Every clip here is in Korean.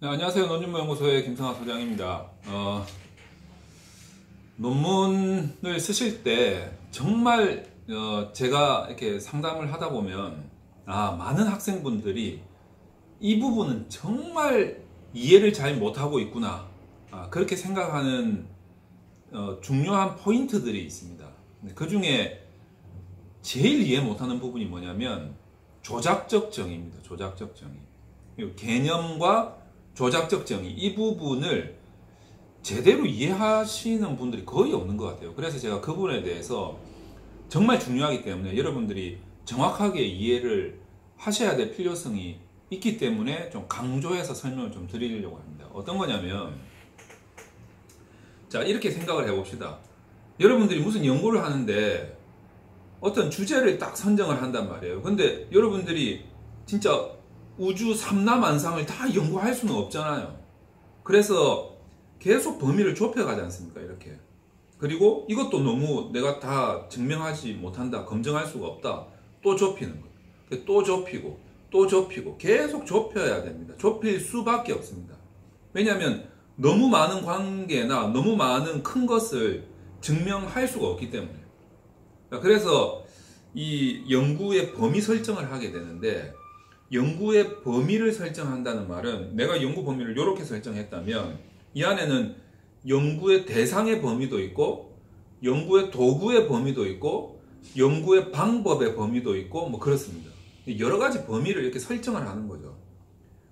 네, 안녕하세요. 논문연구소의 김성학 소장입니다. 논문을 쓰실 때 정말 제가 이렇게 상담을 하다 보면 많은 학생분들이 이 부분은 정말 이해를 잘 못하고 있구나, 그렇게 생각하는 중요한 포인트들이 있습니다. 그 중에 제일 이해 못하는 부분이 뭐냐면 조작적 정의입니다. 조작적 정의. 개념과 조작적 정의, 이 부분을 제대로 이해하시는 분들이 거의 없는 것 같아요. 그래서 제가 그 부분에 대해서 정말 중요하기 때문에 여러분들이 정확하게 이해를 하셔야 될 필요성이 있기 때문에 좀 강조해서 설명을 좀 드리려고 합니다. 어떤 거냐면, 자, 이렇게 생각을 해봅시다. 여러분들이 무슨 연구를 하는데 어떤 주제를 딱 선정을 한단 말이에요. 근데 여러분들이 진짜 우주 삼라만상을 다 연구할 수는 없잖아요. 그래서 계속 범위를 좁혀가지 않습니까? 이렇게. 그리고 이것도 너무 내가 다 증명하지 못한다, 검증할 수가 없다, 또 좁히는 거예요. 또 좁히고 또 좁히고 계속 좁혀야 됩니다. 좁힐 수밖에 없습니다. 왜냐하면 너무 많은 관계나 너무 많은 큰 것을 증명할 수가 없기 때문에. 그래서 이 연구의 범위 설정을 하게 되는데, 연구의 범위를 설정한다는 말은 내가 연구 범위를 이렇게 설정했다면 이 안에는 연구의 대상의 범위도 있고, 연구의 도구의 범위도 있고, 연구의 방법의 범위도 있고, 뭐 그렇습니다. 여러 가지 범위를 이렇게 설정을 하는 거죠.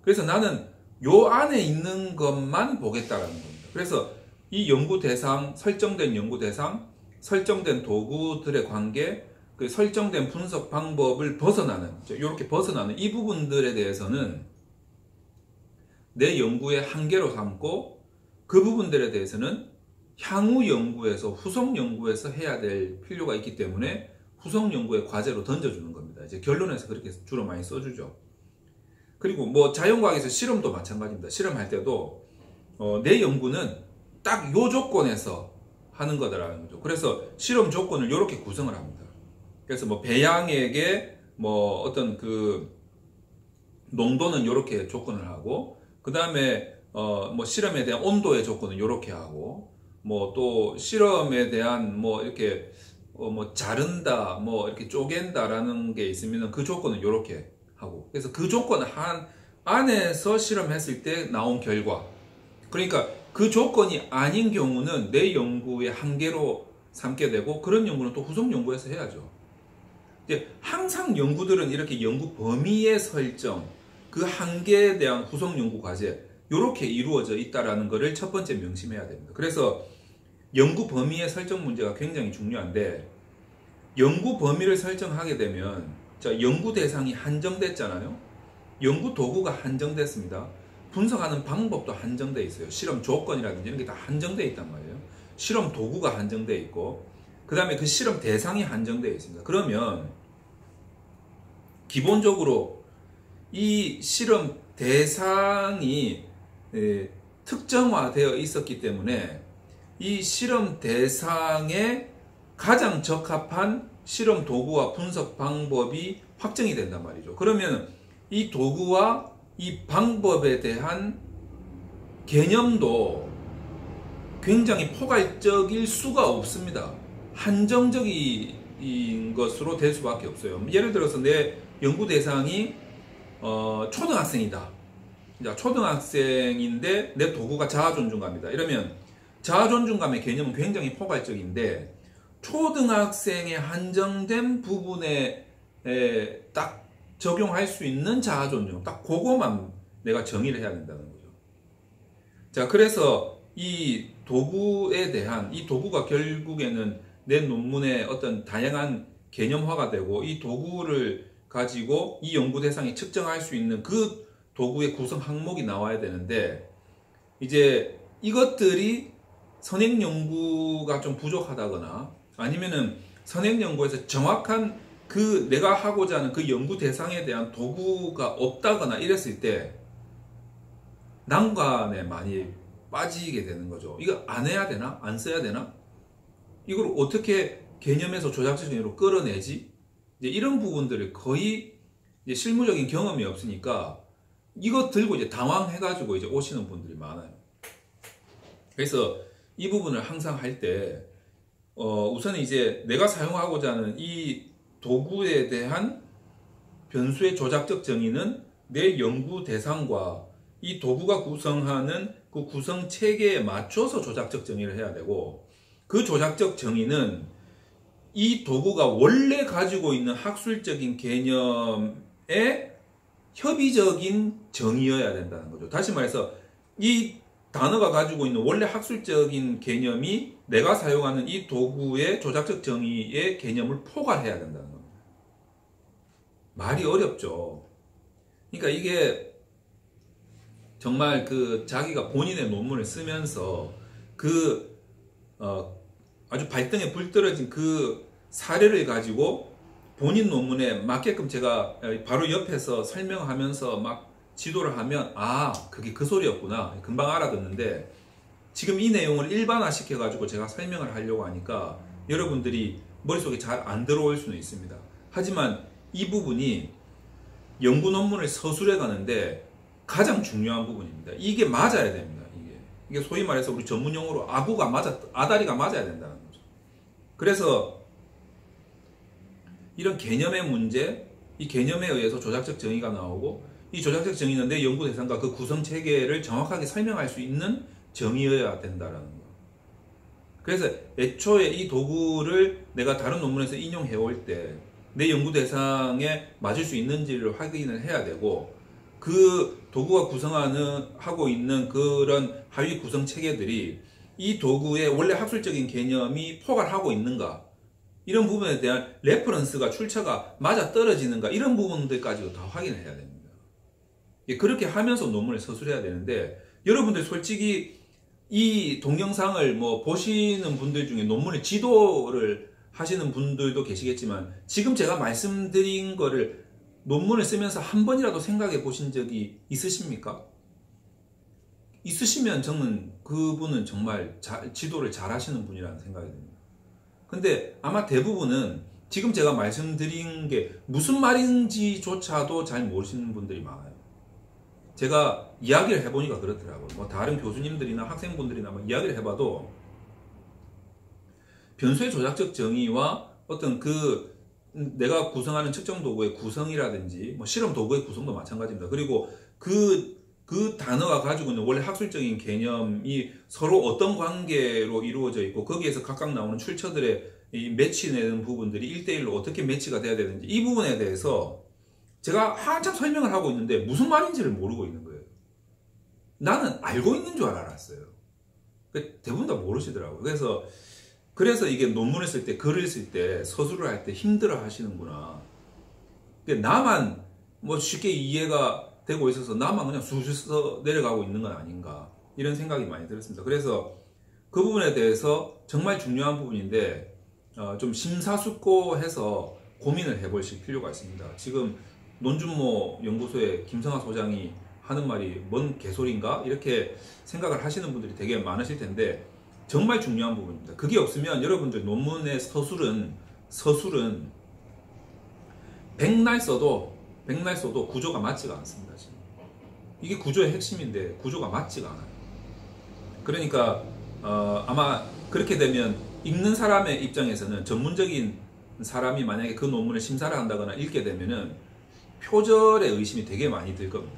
그래서 나는 요 안에 있는 것만 보겠다라는 겁니다. 그래서 이 연구 대상, 설정된 연구 대상, 설정된 도구들의 관계, 그 설정된 분석 방법을 벗어나는, 이렇게 벗어나는 이 부분들에 대해서는 내 연구의 한계로 삼고, 그 부분들에 대해서는 향후 연구에서, 후속 연구에서 해야 될 필요가 있기 때문에 후속 연구의 과제로 던져주는 겁니다. 이제 결론에서 그렇게 주로 많이 써주죠. 그리고 뭐 자연과학에서 실험도 마찬가지입니다. 실험할 때도 내 연구는 딱 요 조건에서 하는 거다라는 거죠. 그래서 실험 조건을 이렇게 구성을 합니다. 그래서 뭐 배양액의 뭐 어떤 그 농도는 이렇게 조건을 하고, 그 다음에 뭐 실험에 대한 온도의 조건은 이렇게 하고, 뭐 또 실험에 대한 뭐 이렇게 뭐 자른다, 뭐 이렇게 쪼갠다라는 게 있으면 그 조건은 이렇게 하고, 그래서 그 조건 한 안에서 실험했을 때 나온 결과, 그러니까 그 조건이 아닌 경우는 내 연구의 한계로 삼게 되고, 그런 연구는 또 후속 연구에서 해야죠. 항상 연구들은 이렇게 연구 범위의 설정, 그 한계에 대한 후속 연구 과제, 이렇게 이루어져 있다는 것을 첫 번째 명심해야 됩니다. 그래서 연구 범위의 설정 문제가 굉장히 중요한데, 연구 범위를 설정하게 되면, 자, 연구 대상이 한정됐잖아요. 연구 도구가 한정됐습니다. 분석하는 방법도 한정되어 있어요. 실험 조건이라든지 이런 게 다 한정되어 있단 말이에요. 실험 도구가 한정되어 있고, 그 다음에 그 실험 대상이 한정되어 있습니다. 그러면 기본적으로 이 실험 대상이 특정화되어 있었기 때문에 이 실험 대상에 가장 적합한 실험 도구와 분석 방법이 확정이 된단 말이죠. 그러면 이 도구와 이 방법에 대한 개념도 굉장히 포괄적일 수가 없습니다. 한정적인 것으로 될 수밖에 없어요. 예를 들어서 내 연구 대상이 초등학생이다. 초등학생인데 내 도구가 자아존중감이다. 이러면 자아존중감의 개념은 굉장히 포괄적인데, 초등학생의 한정된 부분에 딱 적용할 수 있는 자아존중, 딱 그거만 내가 정의를 해야 된다는 거죠. 자, 그래서 이 도구에 대한, 이 도구가 결국에는 내 논문의 어떤 다양한 개념화가 되고, 이 도구를 가지고 이 연구 대상이 측정할 수 있는 그 도구의 구성 항목이 나와야 되는데, 이제 이것들이 선행 연구가 좀 부족하다거나, 아니면은 선행 연구에서 정확한 그 내가 하고자 하는 그 연구 대상에 대한 도구가 없다거나 이랬을 때 난관에 많이 빠지게 되는 거죠. 이거 안 해야 되나? 안 써야 되나? 이걸 어떻게 개념에서 조작적으로 끌어내지? 이제 이런 부분들을 거의 이제 실무적인 경험이 없으니까 이거 들고 이제 당황해가지고 이제 오시는 분들이 많아요. 그래서 이 부분을 항상 할 때, 우선 이제 내가 사용하고자 하는 이 도구에 대한 변수의 조작적 정의는 내 연구 대상과 이 도구가 구성하는 그 구성 체계에 맞춰서 조작적 정의를 해야 되고, 그 조작적 정의는 이 도구가 원래 가지고 있는 학술적인 개념의 협의적인 정의여야 된다는 거죠. 다시 말해서 이 단어가 가지고 있는 원래 학술적인 개념이 내가 사용하는 이 도구의 조작적 정의의 개념을 포괄해야 된다는 겁니다. 말이 어렵죠. 그러니까 이게 정말 그 자기가 본인의 논문을 쓰면서 그 아주 발등에 불 떨어진 그 사례를 가지고 본인 논문에 맞게끔 제가 바로 옆에서 설명하면서 막 지도를 하면, 아, 그게 그 소리였구나. 금방 알아듣는데, 지금 이 내용을 일반화 시켜가지고 제가 설명을 하려고 하니까 여러분들이 머릿속에 잘 안 들어올 수는 있습니다. 하지만 이 부분이 연구 논문을 서술해 가는데 가장 중요한 부분입니다. 이게 맞아야 됩니다. 이게 소위 말해서 우리 전문 용어로 아다리가 맞아야 된다는 거죠. 그래서 이런 개념의 문제, 이 개념에 의해서 조작적 정의가 나오고, 이 조작적 정의는 내 연구 대상과 그 구성 체계를 정확하게 설명할 수 있는 정의여야 된다는 거. 그래서 애초에 이 도구를 내가 다른 논문에서 인용해 올 때 내 연구 대상에 맞을 수 있는지를 확인을 해야 되고, 그 도구가 하고 있는 그런 하위 구성 체계들이 이 도구의 원래 학술적인 개념이 포괄하고 있는가, 이런 부분에 대한 레퍼런스가 출처가 맞아 떨어지는가, 이런 부분들까지도 다 확인을 해야 됩니다. 그렇게 하면서 논문을 서술해야 되는데, 여러분들 솔직히 이 동영상을 뭐 보시는 분들 중에 논문을 지도를 하시는 분들도 계시겠지만, 지금 제가 말씀드린 거를 논문을 쓰면서 한 번이라도 생각해 보신 적이 있으십니까? 있으시면 저는 그분은 정말 지도를 잘 하시는 분이라는 생각이 듭니다. 근데 아마 대부분은 지금 제가 말씀드린 게 무슨 말인지조차도 잘 모르시는 분들이 많아요. 제가 이야기를 해보니까 그렇더라고요. 뭐 다른 교수님들이나 학생분들이나 뭐 이야기를 해봐도 변수의 조작적 정의와 어떤 그 내가 구성하는 측정 도구의 구성이라든지 뭐 실험 도구의 구성도 마찬가지입니다. 그리고 그 단어가 가지고 있는 원래 학술적인 개념이 서로 어떤 관계로 이루어져 있고, 거기에서 각각 나오는 출처들의 이 매치되는 부분들이 1대1로 어떻게 매치가 돼야 되는지, 이 부분에 대해서 제가 한참 설명을 하고 있는데 무슨 말인지를 모르고 있는 거예요. 나는 알고 있는 줄 알았어요. 대부분 다 모르시더라고요. 그래서 이게 논문을 쓸 때, 글을 쓸 때, 서술을 할 때 힘들어 하시는구나. 나만 뭐 쉽게 이해가 되고 있어서 나만 그냥 수수 내려가고 있는 건 아닌가, 이런 생각이 많이 들었습니다. 그래서 그 부분에 대해서 정말 중요한 부분인데 좀 심사숙고해서 고민을 해보실 필요가 있습니다. 지금 논준모 연구소의 김성하 소장이 하는 말이 뭔 개소리인가, 이렇게 생각을 하시는 분들이 되게 많으실 텐데 정말 중요한 부분입니다. 그게 없으면 여러분들 논문의 서술은 백날 써도 구조가 맞지가 않습니다. 지금. 이게 구조의 핵심인데 구조가 맞지가 않아요. 그러니까 아마 그렇게 되면 읽는 사람의 입장에서는, 전문적인 사람이 만약에 그 논문을 심사를 한다거나 읽게 되면은 표절의 의심이 되게 많이 들 겁니다.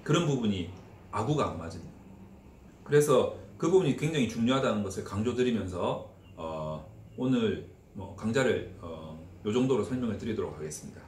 그런 부분이 아구가 안 맞습니다. 그래서 그 부분이 굉장히 중요하다는 것을 강조드리면서 오늘 강좌를 요 정도로 설명을 드리도록 하겠습니다.